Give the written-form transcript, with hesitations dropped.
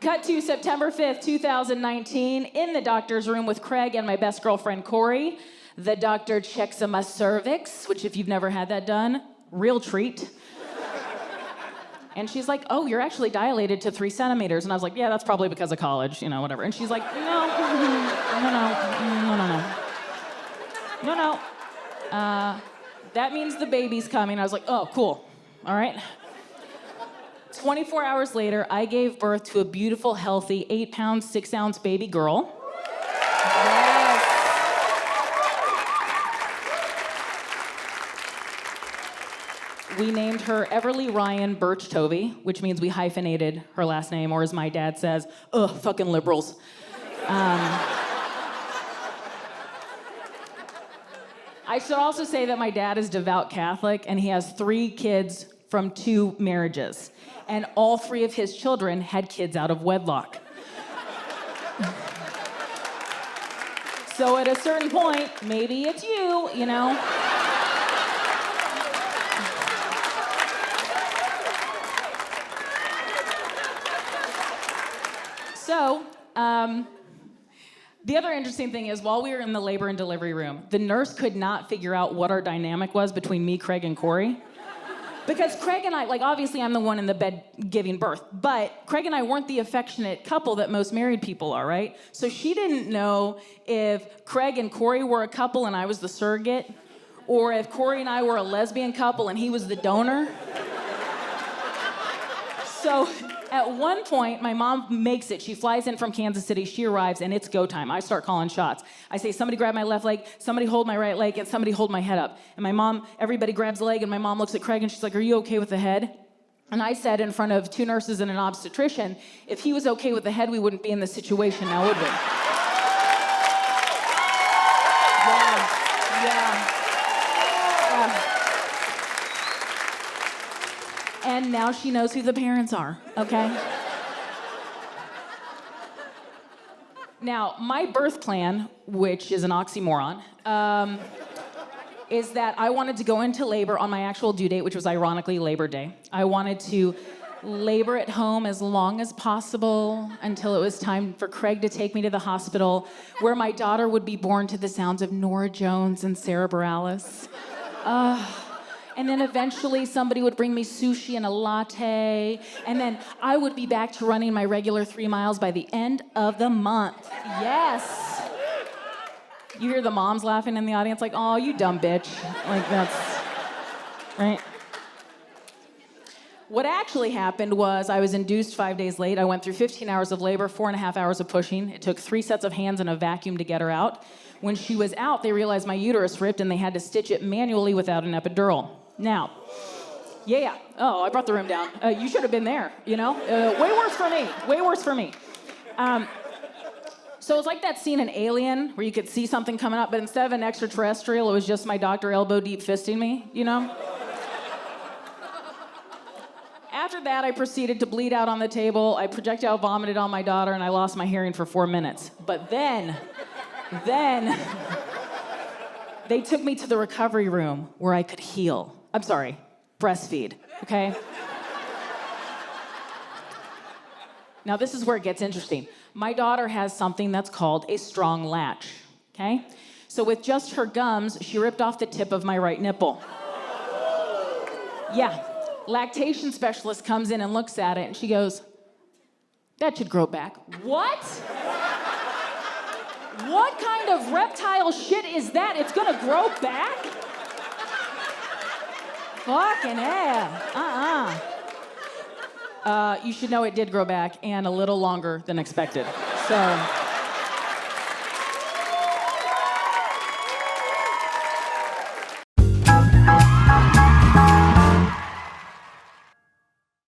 Cut to September 5th, 2019, in the doctor's room with Craig and my best girlfriend, Corey. The doctor checks on my cervix, which if you've never had that done, real treat. And she's like, oh, you're actually dilated to 3 centimeters. And I was like, yeah, that's probably because of college, whatever. And she's like, no. That means the baby's coming. I was like, oh, cool. All right. 24 hours later, I gave birth to a beautiful, healthy 8-pound, 6-ounce baby girl. Yes. We named her Everly Ryan Burch Tovey, which means we hyphenated her last name, or as my dad says, ugh, fucking liberals. I should also say that my dad is devout Catholic, and he has 3 kids from 2 marriages. And all 3 of his children had kids out of wedlock. So at a certain point, maybe it's you, So, the other interesting thing is, while we were in the labor and delivery room, the nurse could not figure out what our dynamic was between me, Craig, and Corey. Because Craig and I, obviously I'm the one in the bed giving birth, but Craig and I weren't the affectionate couple that most married people are, right? So she didn't know if Craig and Corey were a couple and I was the surrogate, or if Corey and I were a lesbian couple and he was the donor. So at one point, my mom makes it. She flies in from Kansas City. She arrives, and it's go time. I start calling shots. I say, somebody grab my left leg, somebody hold my right leg, and somebody hold my head up. And everybody grabs the leg, and my mom looks at Craig, and she's like, are you okay with the head? And I said in front of 2 nurses and an obstetrician, if he was okay with the head, we wouldn't be in this situation now, would we? Yeah. And now she knows who the parents are, okay? Now, my birth plan, which is an oxymoron, is that I wanted to go into labor on my actual due date, which was ironically Labor Day. I wanted to labor at home as long as possible until it was time for Craig to take me to the hospital, where my daughter would be born to the sounds of Nora Jones and Sarah Bareilles. And then eventually somebody would bring me sushi and a latte, and then I would be back to running my regular 3 miles by the end of the month. Yes. You hear the moms laughing in the audience like, oh, you dumb bitch. That's, right? What actually happened was I was induced 5 days late. I went through 15 hours of labor, 4.5 hours of pushing. It took 3 sets of hands and a vacuum to get her out. When she was out, they realized my uterus ripped and they had to stitch it manually without an epidural. Now, oh, I brought the room down. You should have been there, way worse for me. So it was like that scene in Alien where you could see something coming up, but instead of an extraterrestrial, it was just my doctor elbow deep fisting me, After that, I proceeded to bleed out on the table. I projectile vomited on my daughter, and I lost my hearing for 4 minutes. But then, they took me to the recovery room where I could heal. I'm sorry, breastfeed, okay? Now, this is where it gets interesting. My daughter has something that's called a strong latch, okay? So with just her gums, she ripped off the tip of my right nipple. Yeah. Lactation specialist comes in and looks at it, and she goes, that should grow back. What? What kind of reptile shit is that? It's gonna grow back? Fucking hell. You should know it did grow back, and a little longer than expected. So.